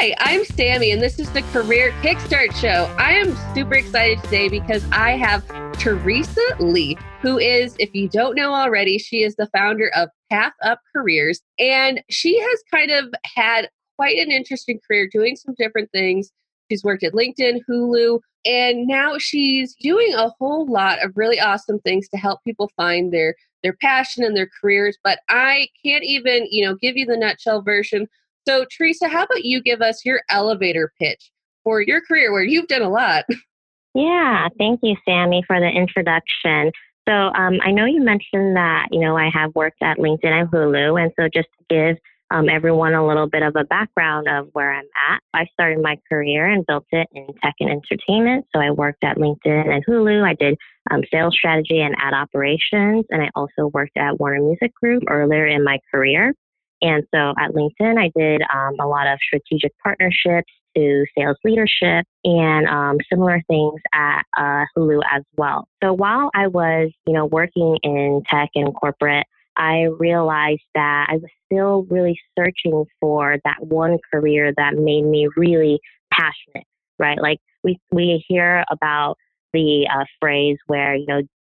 Hi, I'm Sami, and this is the Career Kickstart Show. I am super excited today because I have Teresa Lee, who is, if you don't know already, she is the founder of Pathup Careers, and she has kind of had quite an interesting career doing some different things. She's worked at LinkedIn, Hulu, and now she's doing a whole lot of really awesome things to help people find their passion and their careers. But I can't even, give you the nutshell version. So, Teresa, how about you give us your elevator pitch for your career where you've done a lot? Yeah, thank you, Sami, for the introduction. So I know you mentioned that, I have worked at LinkedIn and Hulu. And so just to give everyone a little bit of a background of where I'm at, I started my career and built it in tech and entertainment. So I worked at LinkedIn and Hulu. I did sales strategy and ad operations. And I also worked at Warner Music Group earlier in my career. And so at LinkedIn, I did a lot of strategic partnerships to sales leadership and similar things at Hulu as well. So while I was, working in tech and corporate, I realized that I was still really searching for that one career that made me really passionate, right? Like we hear about the phrase where,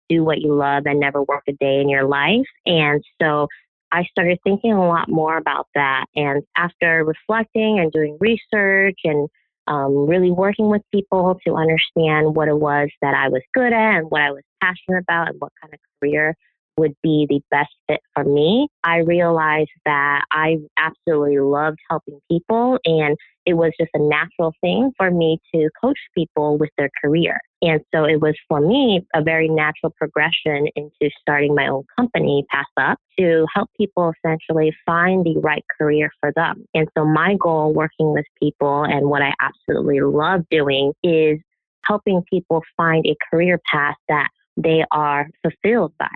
do what you love and never work a day in your life. And so I started thinking a lot more about that. And after reflecting and doing research and really working with people to understand what it was that I was good at and what I was passionate about and what kind of career would be the best fit for me, I realized that I absolutely loved helping people. And it was just a natural thing for me to coach people with their career. And so it was for me a very natural progression into starting my own company, Pathup, to help people essentially find the right career for them. And so my goal working with people and what I absolutely love doing is helping people find a career path that they are fulfilled by.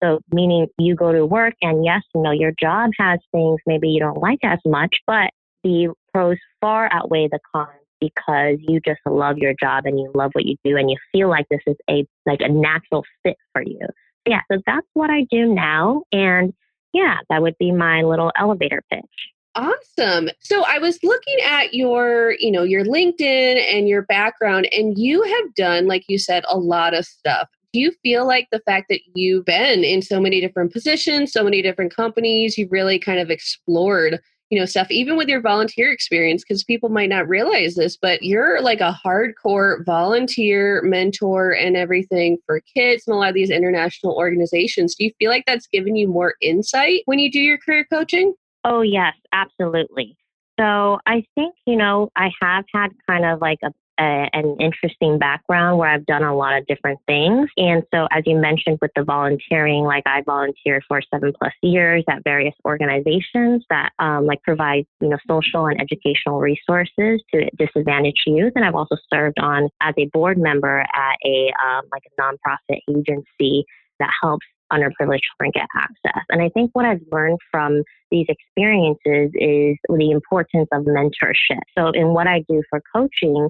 So meaning you go to work and yes, your job has things maybe you don't like as much, but the pros far outweigh the cons because you just love your job and you love what you do and you feel like this is a natural fit for you. Yeah, so that's what I do now. And yeah, that would be my little elevator pitch. Awesome. So I was looking at your LinkedIn and your background, and you have done, like you said, a lot of stuff. Do you feel like the fact that you've been in so many different positions, so many different companies, you've really kind of explored, stuff, even with your volunteer experience, because people might not realize this, but you're like a hardcore volunteer mentor and everything for kids and a lot of these international organizations. Do you feel like that's given you more insight when you do your career coaching? Oh, yes, absolutely. So I think, I have had kind of like an interesting background where I've done a lot of different things. And so as you mentioned with the volunteering, like I volunteered for 7+ years at various organizations that provide, social and educational resources to disadvantaged youth. And I've also served on as a board member at a nonprofit agency that helps underprivileged children get access. And I think what I've learned from these experiences is the importance of mentorship. So in what I do for coaching,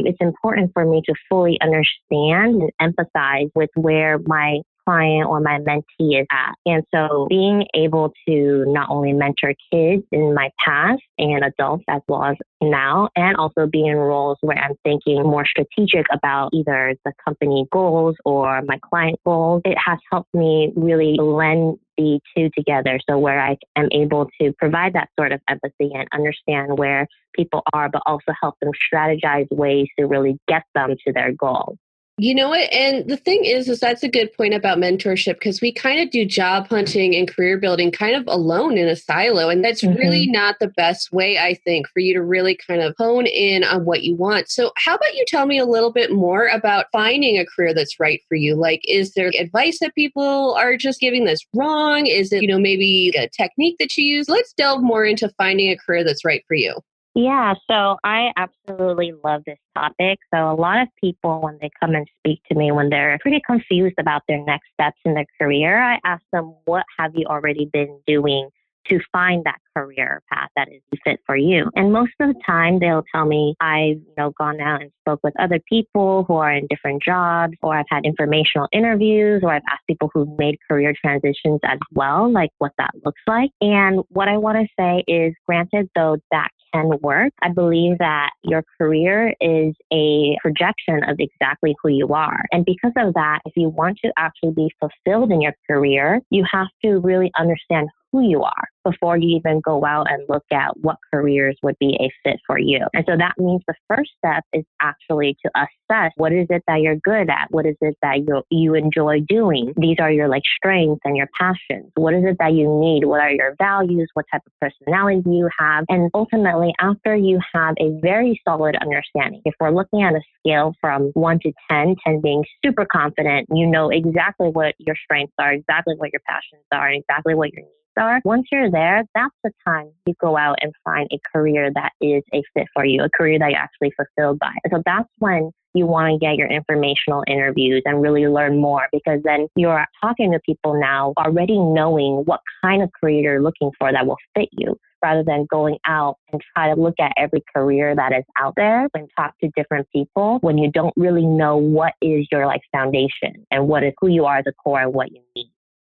it's important for me to fully understand and empathize with where my client or my mentee is at. And so being able to not only mentor kids in my past and adults as well as now, and also be in roles where I'm thinking more strategic about either the company goals or my client goals, it has helped me really blend the two together. So where I am able to provide that sort of empathy and understand where people are, but also help them strategize ways to really get them to their goal. You know what? And the thing is that's a good point about mentorship, because we kind of do job hunting and career building kind of alone in a silo. And that's really not the best way, I think, for you to really kind of hone in on what you want. So how about you tell me a little bit more about finding a career that's right for you? Like, is there advice that people are just giving that's wrong? Is it, maybe a technique that you use? Let's delve more into finding a career that's right for you. Yeah, so I absolutely love this topic. So a lot of people, when they come and speak to me, when they're pretty confused about their next steps in their career, I ask them, what have you already been doing to find that career path that is fit for you? And most of the time, they'll tell me, I've gone out and spoke with other people who are in different jobs, or I've had informational interviews, or I've asked people who've made career transitions as well, like what that looks like. And what I want to say is, granted, though, that can work. I believe that your career is a projection of exactly who you are. And because of that, if you want to actually be fulfilled in your career, you have to really understand who you are before you even go out and look at what careers would be a fit for you. And so that means the first step is actually to assess what is it that you're good at? What is it that you enjoy doing? These are your strengths and your passions. What is it that you need? What are your values? What type of personality do you have? And ultimately, after you have a very solid understanding, if we're looking at a scale from 1 to 10, 10 being super confident, you know exactly what your strengths are, exactly what your passions are, and exactly what your needs are. Once you're there, that's the time you go out and find a career that is a fit for you, a career that you're actually fulfilled by. And so that's when you want to get your informational interviews and really learn more, because then you're talking to people now already knowing what kind of career you're looking for that will fit you, rather than going out and try to look at every career that is out there and talk to different people when you don't really know what is your foundation and what is who you are at the core and what you need.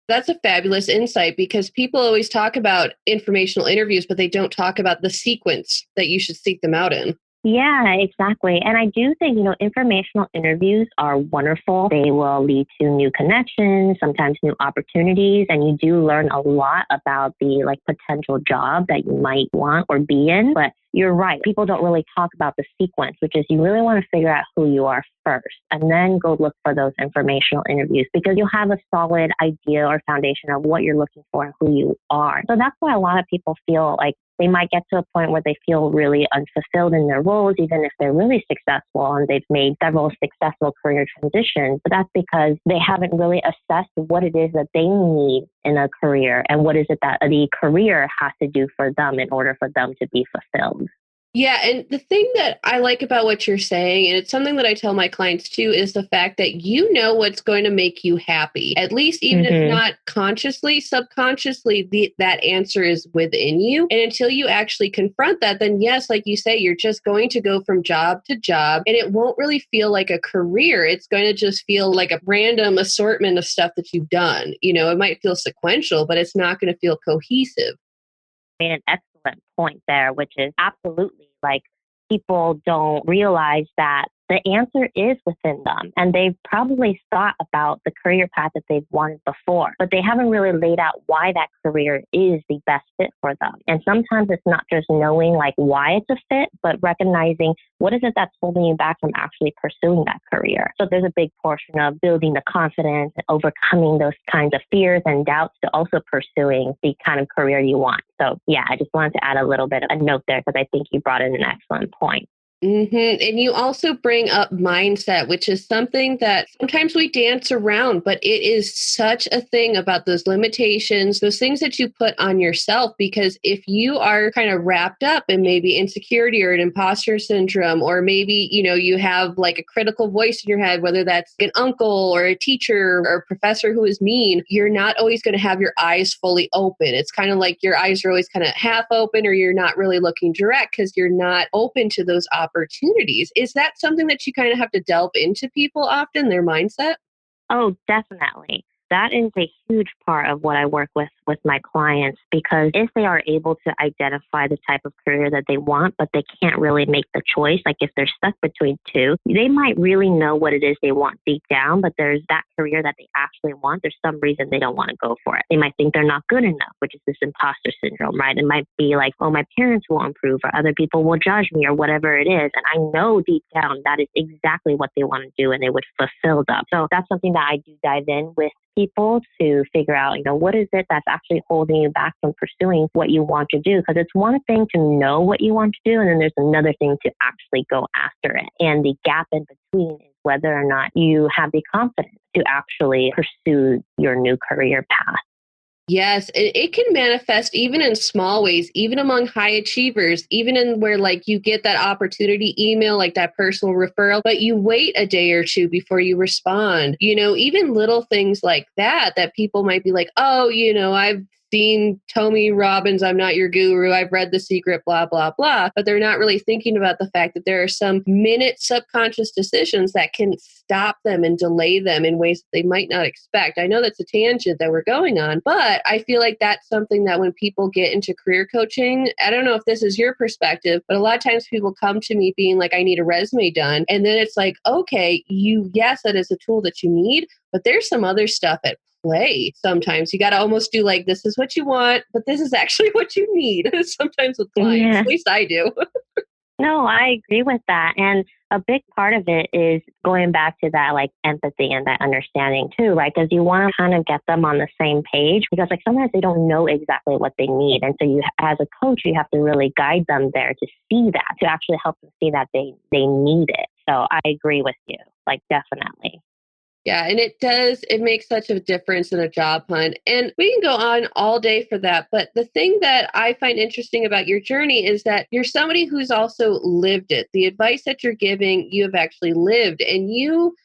That's a fabulous insight, because people always talk about informational interviews, but they don't talk about the sequence that you should seek them out in. Yeah, exactly. And I do think, informational interviews are wonderful. They will lead to new connections, sometimes new opportunities, and you do learn a lot about the potential job that you might want or be in. But you're right. People don't really talk about the sequence, which is you really want to figure out who you are first and then go look for those informational interviews, because you'll have a solid idea or foundation of what you're looking for and who you are. So that's why a lot of people feel like they might get to a point where they feel really unfulfilled in their roles, even if they're really successful and they've made several successful career transitions. But that's because they haven't really assessed what it is that they need in a career and what is it that the career has to do for them in order for them to be fulfilled. Yeah. And the thing that I like about what you're saying, and it's something that I tell my clients too, is the fact that you know what's going to make you happy. At least even if not consciously, subconsciously, that answer is within you. And until you actually confront that, then yes, like you say, you're just going to go from job to job, and it won't really feel like a career. It's going to just feel like a random assortment of stuff that you've done. It might feel sequential, but it's not going to feel cohesive. An excellent point there, which is absolutely people don't realize that the answer is within them, and they've probably thought about the career path that they've wanted before, but they haven't really laid out why that career is the best fit for them. And sometimes it's not just knowing why it's a fit, but recognizing what is it that's holding you back from actually pursuing that career. So there's a big portion of building the confidence and overcoming those kinds of fears and doubts to also pursuing the kind of career you want. So yeah, I just wanted to add a little bit of a note there, because I think you brought in an excellent point. And you also bring up mindset, which is something that sometimes we dance around, but it is such a thing about those limitations, those things that you put on yourself. Because if you are kind of wrapped up in maybe insecurity or an imposter syndrome, or maybe, you have a critical voice in your head, whether that's an uncle or a teacher or a professor who is mean, you're not always going to have your eyes fully open. It's kind of like your eyes are always kind of half open, or you're not really looking direct because you're not open to those opportunities. Is that something that you kind of have to delve into people often, their mindset? Oh, definitely. That is a huge part of what I work with my clients, because if they are able to identify the type of career that they want, but they can't really make the choice, if they're stuck between two, they might really know what it is they want deep down, but there's that career that they actually want. There's some reason they don't want to go for it. They might think they're not good enough, which is this imposter syndrome, right? It might be oh, my parents will improve, or other people will judge me, or whatever it is. And I know deep down that is exactly what they want to do, and they would fulfill them. So that's something that I do dive in with people to figure out, what is it that's actually holding you back from pursuing what you want to do? Because it's one thing to know what you want to do, and then there's another thing to actually go after it. And the gap in between is whether or not you have the confidence to actually pursue your new career path. Yes, it can manifest even in small ways, even among high achievers, even in where you get that opportunity email, that personal referral, but you wait a day or two before you respond. Even little things like that people might be oh, I've seen Tony Robbins, I'm not your guru, I've read The Secret, blah, blah, blah. But they're not really thinking about the fact that there are some minute subconscious decisions that can stop them and delay them in ways that they might not expect. I know that's a tangent that we're going on, but I feel like that's something that when people get into career coaching, I don't know if this is your perspective, but a lot of times people come to me being like, I need a resume done. And then it's like, okay, yes, that is a tool that you need, but there's some other stuff at play. Sometimes you got to almost do like, this is what you want, but this is actually what you need. Sometimes with clients, Yeah. at least I do. No, I agree with that. And a big part of it is going back to that like empathy and that understanding too, right? Because you want to kind of get them on the same page because like sometimes they don't know exactly what they need. And so you, as a coach, you have to really guide them there to see that, to actually help them see that they need it. So I agree with you, like definitely. Yeah, and it makes such a difference in a job hunt. And we can go on all day for that. But the thing that I find interesting about your journey is that you're somebody who's also lived it. The advice that you're giving, you have actually lived. And you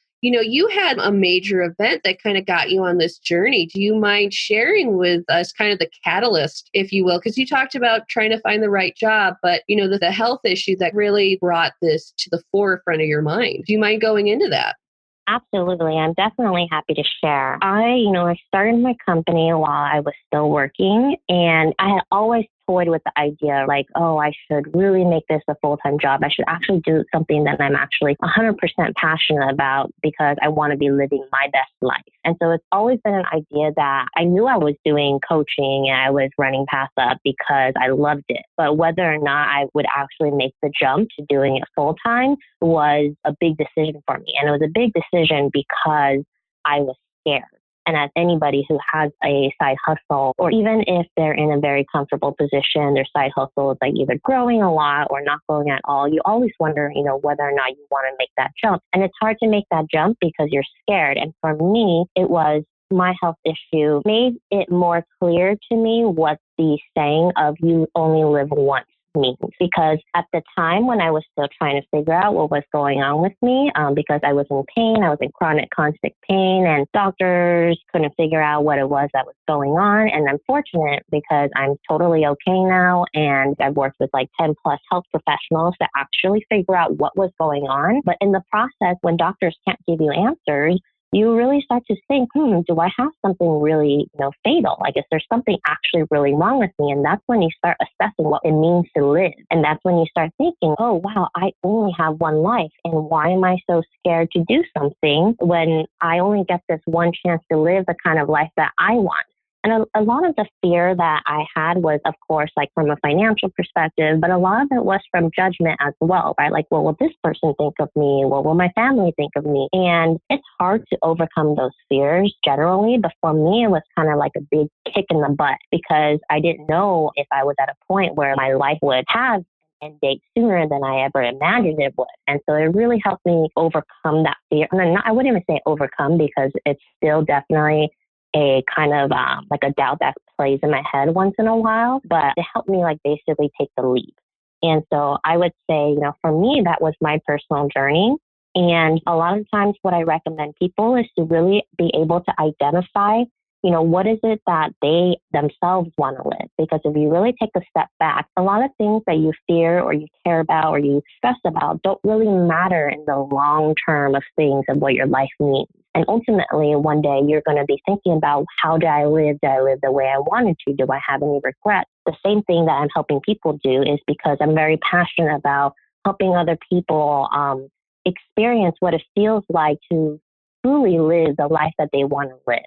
had a major event that kind of got you on this journey. Do you mind sharing with us kind of the catalyst, if you will? Because you talked about trying to find the right job, but the health issue that really brought this to the forefront of your mind. Do you mind going into that? Absolutely. I'm definitely happy to share. I started my company while I was still working, and I had always toyed with the idea like, oh, I should really make this a full-time job. I should actually do something that I'm actually 100% passionate about because I want to be living my best life. And so it's always been an idea that I knew I was doing coaching and I was running Pathup because I loved it. But whether or not I would actually make the jump to doing it full-time was a big decision for me. And it was a big decision because I was scared. And as anybody who has a side hustle, or even if they're in a very comfortable position, their side hustle is like either growing a lot or not growing at all, you always wonder, whether or not you want to make that jump. And it's hard to make that jump because you're scared. And for me, it was my health issue made it more clear to me what the saying of you only live once means. Because at the time when I was still trying to figure out what was going on with me, because I was in pain, I was in chronic constant pain, and doctors couldn't figure out what it was that was going on. And I'm fortunate because I'm totally okay now. And I've worked with like 10 plus health professionals to actually figure out what was going on. But in the process, when doctors can't give you answers, you really start to think, do I have something really, fatal? Like, is there something actually really wrong with me? And that's when you start assessing what it means to live. And that's when you start thinking, oh, wow, I only have one life. And why am I so scared to do something when I only get this one chance to live the kind of life that I want? And a lot of the fear that I had was, of course, like from a financial perspective, but a lot of it was from judgment as well, right? Like, well, will this person think of me? Well, will my family think of me? And it's hard to overcome those fears generally. But for me, it was kind of like a big kick in the butt because I didn't know if I was at a point where my life would have an end date sooner than I ever imagined it would. And so it really helped me overcome that fear. And I wouldn't even say overcome because it's still definitely a kind of like a doubt that plays in my head once in a while, but it helped me like basically take the leap. And so I would say, for me, that was my personal journey. And a lot of times what I recommend people is to really be able to identify, what is it that they themselves want to live? Because if you really take a step back, a lot of things that you fear or you care about or you stress about don't really matter in the long term of things and what your life means. And ultimately, one day you're going to be thinking about how do I live? Do I live the way I wanted to? Do I have any regrets? The same thing that I'm helping people do is because I'm very passionate about helping other people experience what it feels like to truly live the life that they want to live.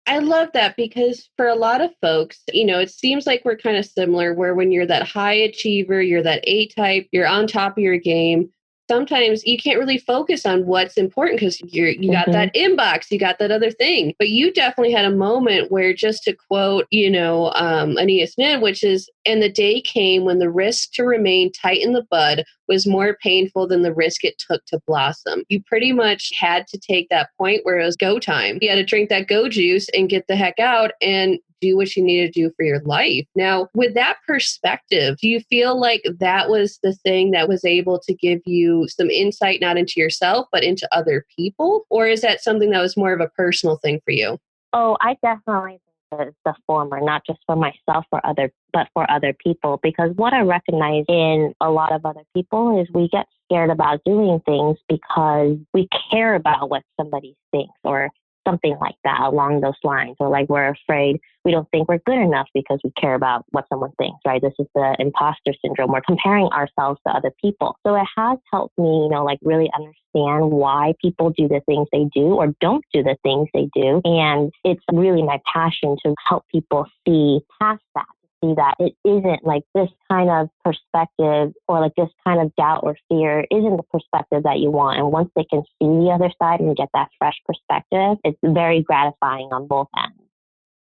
I love that because for a lot of folks, it seems like we're kind of similar where when you're that high achiever, you're that A-type, you're on top of your game. Sometimes you can't really focus on what's important because you got that inbox, you got that other thing. But you definitely had a moment where, just to quote, Aeneas Nin, which is, and the day came when the risk to remain tight in the bud was more painful than the risk it took to blossom. You pretty much had to take that point where it was go time. You had to drink that go juice and get the heck out and do what you need to do for your life. Now, with that perspective, do you feel like that was the thing that was able to give you some insight, not into yourself, but into other people? Or is that something that was more of a personal thing for you? Oh, I definitely think the former, not just for myself, but for other people. Because what I recognize in a lot of other people is we get scared about doing things because we care about what somebody thinks or something like that along those lines. Or like we're afraid, we don't think we're good enough because we care about what someone thinks, right? This is the imposter syndrome. We're comparing ourselves to other people. So it has helped me, like really understand why people do the things they do or don't do the things they do. And it's really my passion to help people see past that. See that it isn't like this kind of perspective or like this kind of doubt or fear isn't the perspective that you want. And once they can see the other side and get that fresh perspective, it's very gratifying on both ends.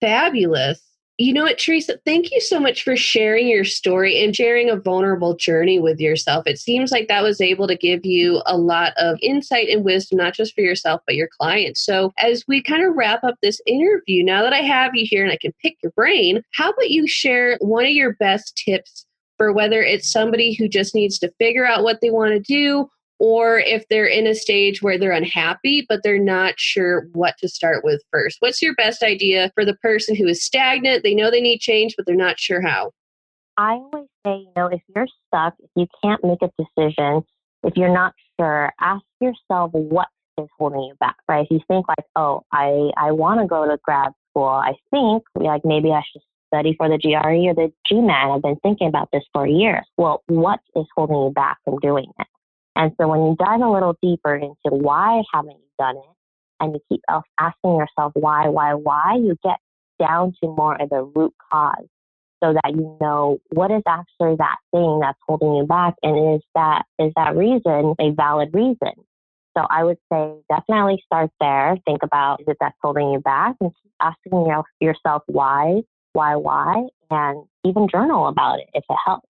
Fabulous. You know what, Teresa, thank you so much for sharing your story and sharing a vulnerable journey with yourself. It seems like that was able to give you a lot of insight and wisdom, not just for yourself, but your clients. So as we kind of wrap up this interview, now that I have you here and I can pick your brain, how about you share one of your best tips for whether it's somebody who just needs to figure out what they want to do, or if they're in a stage where they're unhappy, but they're not sure what to start with first. What's your best idea for the person who is stagnant? They know they need change, but they're not sure how. I always say, if you're stuck, if you can't make a decision, if you're not sure, ask yourself what is holding you back, right? If you think like, oh, I want to go to grad school. I think like maybe I should study for the GRE or the GMAT. I've been thinking about this for years. Well, what is holding you back from doing it? And so when you dive a little deeper into why haven't you done it, and you keep asking yourself why, you get down to more of the root cause so that you know what is actually that thing that's holding you back, and is that reason a valid reason? So I would say definitely start there. Think about, is it that's holding you back? And keep asking yourself why, and even journal about it if it helps.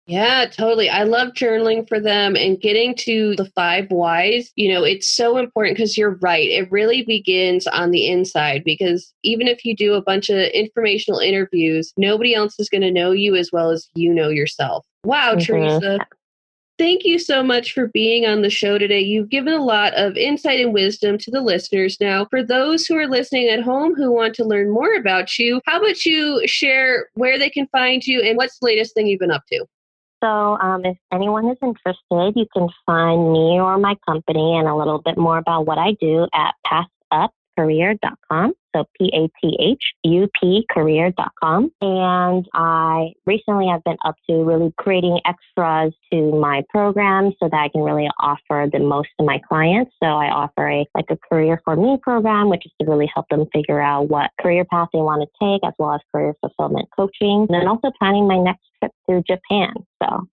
Yeah, totally. I love journaling for them and getting to the 5 whys. It's so important because you're right. It really begins on the inside, because even if you do a bunch of informational interviews, nobody else is going to know you as well as you know yourself. Wow, Mm-hmm. Teresa. Thank you so much for being on the show today. You've given a lot of insight and wisdom to the listeners. Now, for those who are listening at home who want to learn more about you, how about you share where they can find you and what's the latest thing you've been up to? So if anyone is interested, you can find me or my company and a little bit more about what I do at pathupcareer.com. So PATHUP career.com. And I recently have been up to really creating extras to my program so that I can really offer the most to my clients. So I offer a Career for Me program, which is to really help them figure out what career path they want to take, as well as career fulfillment coaching. And then also planning my next trip to Japan. So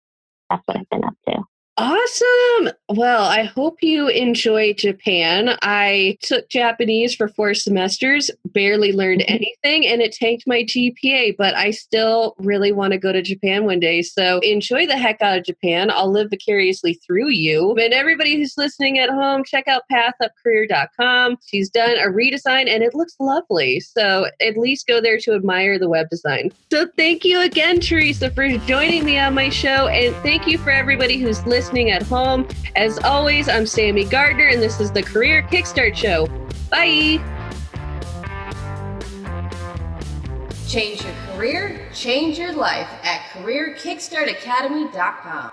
that's what I've been up to. Awesome. Well, I hope you enjoy Japan. I took Japanese for 4 semesters, barely learned anything, and it tanked my GPA, but I still really want to go to Japan one day. So enjoy the heck out of Japan. I'll live vicariously through you. And everybody who's listening at home, check out pathupcareer.com. She's done a redesign and it looks lovely. So at least go there to admire the web design. So thank you again, Teresa, for joining me on my show. And thank you for everybody who's listening at home. As always, I'm Sami Gardner, and this is the Career Kickstart Show. Bye. Change your career, change your life at CareerKickstartAcademy.com.